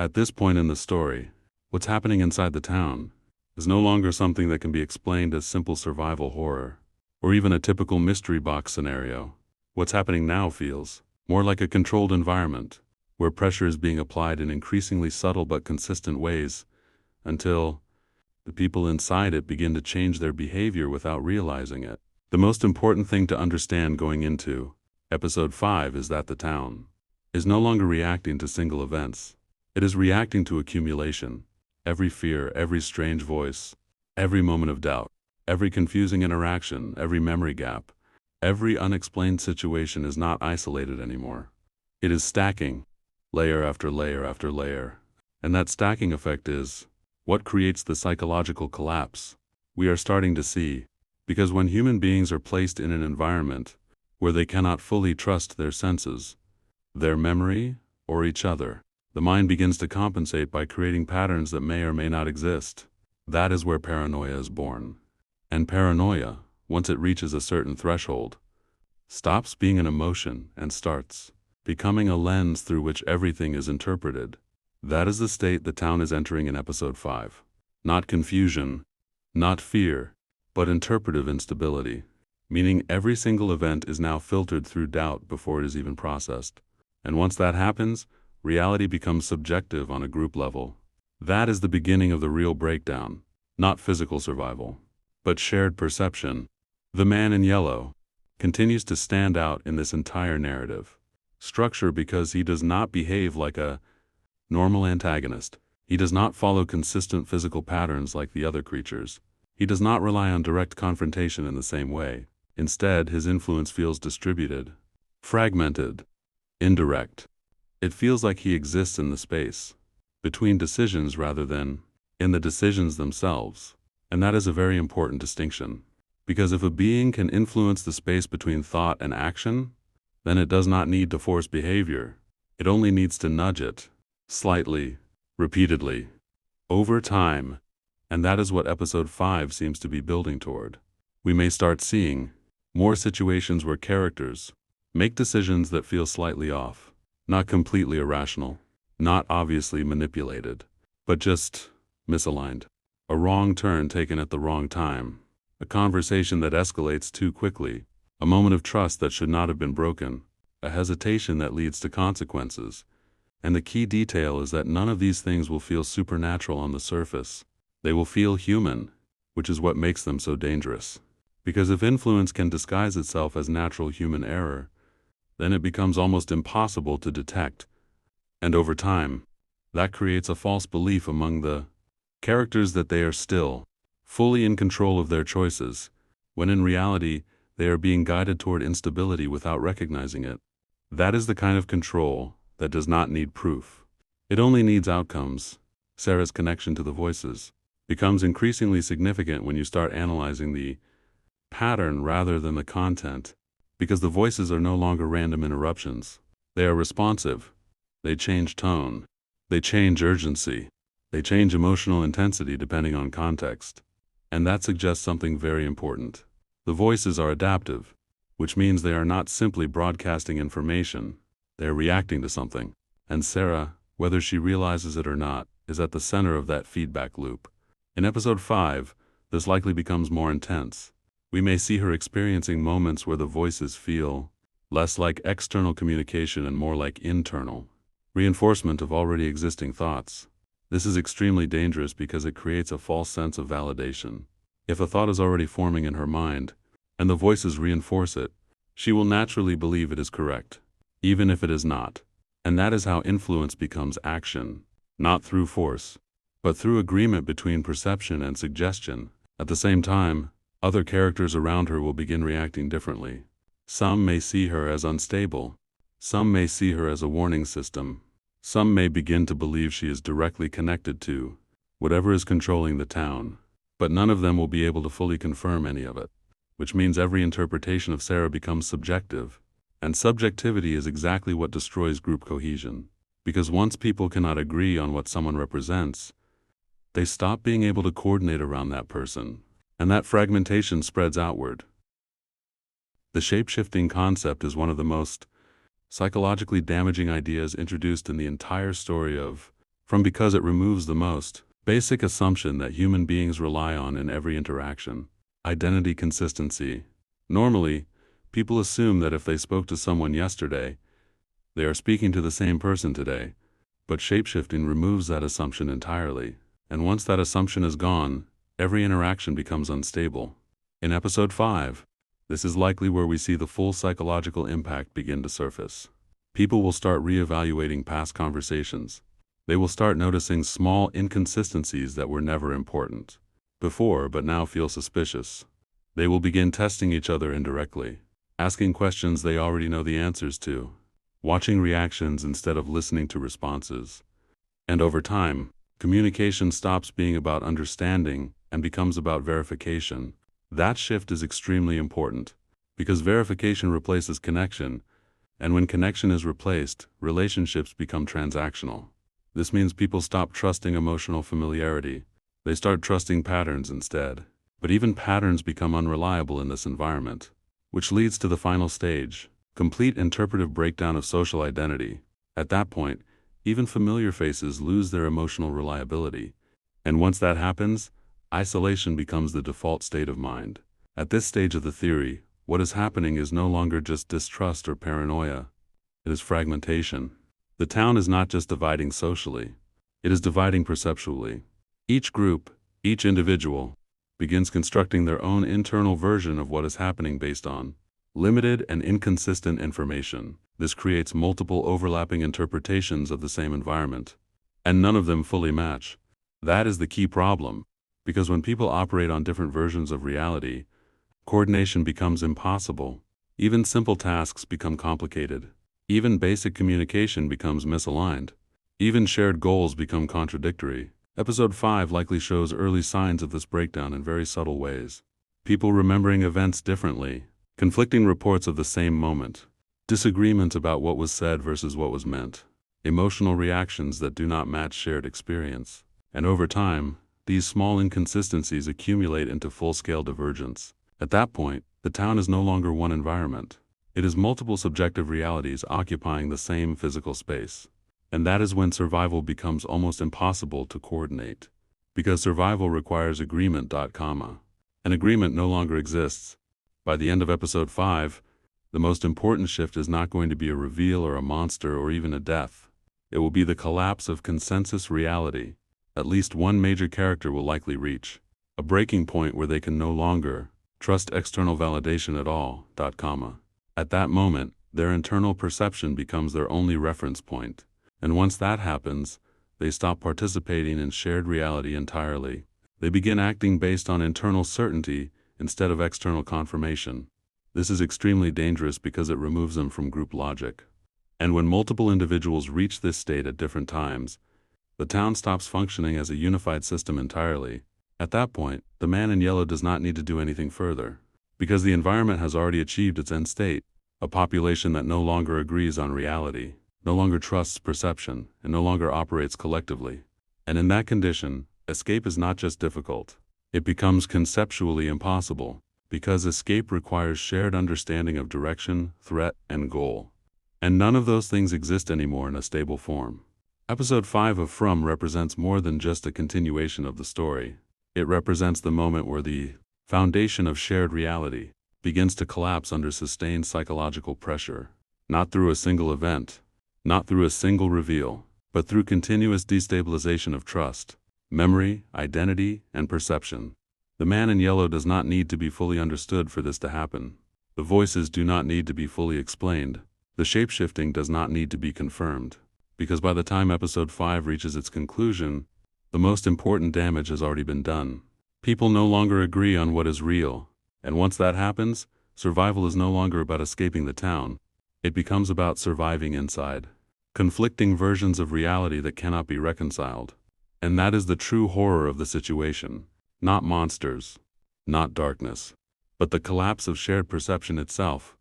At this point in the story, what's happening inside the town is no longer something that can be explained as simple survival horror, or even a typical mystery box scenario. What's happening now feels more like a controlled environment, where pressure is being applied in increasingly subtle but consistent ways, until the people inside it begin to change their behavior without realizing it. The most important thing to understand going into Episode 5 is that the town is no longer reacting to single events. It is reacting to accumulation. Every fear, every strange voice, every moment of doubt, every confusing interaction, every memory gap, every unexplained situation is not isolated anymore. It is stacking, layer after layer after layer. And that stacking effect is what creates the psychological collapse we are starting to see, because when human beings are placed in an environment where they cannot fully trust their senses, their memory, or each other, the mind begins to compensate by creating patterns that may or may not exist. That is where paranoia is born. And paranoia, once it reaches a certain threshold, stops being an emotion and starts becoming a lens through which everything is interpreted. That is the state the town is entering in Episode 5. Not confusion, not fear, but interpretive instability, meaning every single event is now filtered through doubt before it is even processed. And once that happens, reality becomes subjective on a group level. That is the beginning of the real breakdown, not physical survival, but shared perception. The man in yellow continues to stand out in this entire narrative structure because he does not behave like a normal antagonist. He does not follow consistent physical patterns like the other creatures. He does not rely on direct confrontation in the same way. Instead, his influence feels distributed, fragmented, indirect. It feels like he exists in the space between decisions rather than in the decisions themselves. And that is a very important distinction. Because if a being can influence the space between thought and action, then it does not need to force behavior. It only needs to nudge it, slightly, repeatedly, over time. And that is what Episode 5 seems to be building toward. We may start seeing more situations where characters make decisions that feel slightly off, not completely irrational, not obviously manipulated, but just misaligned. A wrong turn taken at the wrong time, a conversation that escalates too quickly, a moment of trust that should not have been broken, a hesitation that leads to consequences. And the key detail is that none of these things will feel supernatural on the surface. They will feel human, which is what makes them so dangerous. Because if influence can disguise itself as natural human error, then it becomes almost impossible to detect. And over time, that creates a false belief among the characters that they are still fully in control of their choices, when in reality, they are being guided toward instability without recognizing it. That is the kind of control that does not need proof. It only needs outcomes. Sarah's connection to the voices becomes increasingly significant when you start analyzing the pattern rather than the content, because the voices are no longer random interruptions. They are responsive. They change tone. They change urgency. They change emotional intensity depending on context. And that suggests something very important. The voices are adaptive, which means they are not simply broadcasting information. They are reacting to something. And Sarah, whether she realizes it or not, is at the center of that feedback loop. In Episode 5, this likely becomes more intense. We may see her experiencing moments where the voices feel less like external communication and more like internal reinforcement of already existing thoughts. This is extremely dangerous because it creates a false sense of validation. If a thought is already forming in her mind, and the voices reinforce it, she will naturally believe it is correct, even if it is not. And that is how influence becomes action, not through force, but through agreement between perception and suggestion. At the same time, other characters around her will begin reacting differently. Some may see her as unstable. Some may see her as a warning system. Some may begin to believe she is directly connected to whatever is controlling the town. But none of them will be able to fully confirm any of it, which means every interpretation of Sarah becomes subjective. And subjectivity is exactly what destroys group cohesion. Because once people cannot agree on what someone represents, they stop being able to coordinate around that person. And that fragmentation spreads outward. The shape-shifting concept is one of the most psychologically damaging ideas introduced in the entire story of from because it removes the most basic assumption that human beings rely on in every interaction: identity consistency. Normally, people assume that if they spoke to someone yesterday, they are speaking to the same person today, but shapeshifting removes that assumption entirely. And once that assumption is gone, every interaction becomes unstable. In episode 5, this is likely where we see the full psychological impact begin to surface. People will start reevaluating past conversations. They will start noticing small inconsistencies that were never important before but now feel suspicious. They will begin testing each other indirectly, asking questions they already know the answers to, watching reactions instead of listening to responses. And over time, communication stops being about understanding and becomes about verification. That shift is extremely important, because verification replaces connection, and when connection is replaced, relationships become transactional. This means people stop trusting emotional familiarity. They start trusting patterns instead. But even patterns become unreliable in this environment, which leads to the final stage: complete interpretive breakdown of social identity. At that point, even familiar faces lose their emotional reliability. And once that happens, isolation becomes the default state of mind. At this stage of the theory, what is happening is no longer just distrust or paranoia. It is fragmentation. The town is not just dividing socially, it is dividing perceptually. Each group, each individual, begins constructing their own internal version of what is happening based on limited and inconsistent information. This creates multiple overlapping interpretations of the same environment, and none of them fully match. That is the key problem, because when people operate on different versions of reality, coordination becomes impossible. Even simple tasks become complicated. Even basic communication becomes misaligned. Even shared goals become contradictory. Episode 5 likely shows early signs of this breakdown in very subtle ways. People remembering events differently, conflicting reports of the same moment, disagreement about what was said versus what was meant, emotional reactions that do not match shared experience. And over time, these small inconsistencies accumulate into full-scale divergence. At that point, the town is no longer one environment. It is multiple subjective realities occupying the same physical space. And that is when survival becomes almost impossible to coordinate. Because survival requires agreement. An agreement no longer exists. By the end of episode 5, the most important shift is not going to be a reveal or a monster or even a death. It will be the collapse of consensus reality. At least one major character will likely reach a breaking point where they can no longer trust external validation at all. At that moment, their internal perception becomes their only reference point. And once that happens, they stop participating in shared reality entirely. They begin acting based on internal certainty instead of external confirmation. This is extremely dangerous because it removes them from group logic. And when multiple individuals reach this state at different times, the town stops functioning as a unified system entirely. At that point, the man in yellow does not need to do anything further, because the environment has already achieved its end state: a population that no longer agrees on reality, no longer trusts perception, and no longer operates collectively. And in that condition, escape is not just difficult. It becomes conceptually impossible, because escape requires shared understanding of direction, threat, and goal. And none of those things exist anymore in a stable form. Episode 5 of From represents more than just a continuation of the story. It represents the moment where the foundation of shared reality begins to collapse under sustained psychological pressure. Not through a single event, not through a single reveal, but through continuous destabilization of trust, memory, identity, and perception. The man in yellow does not need to be fully understood for this to happen. The voices do not need to be fully explained. The shapeshifting does not need to be confirmed. Because by the time episode 5 reaches its conclusion, the most important damage has already been done. People no longer agree on what is real, and once that happens, survival is no longer about escaping the town. It becomes about surviving inside conflicting versions of reality that cannot be reconciled. And that is the true horror of the situation. Not monsters, not darkness, but the collapse of shared perception itself.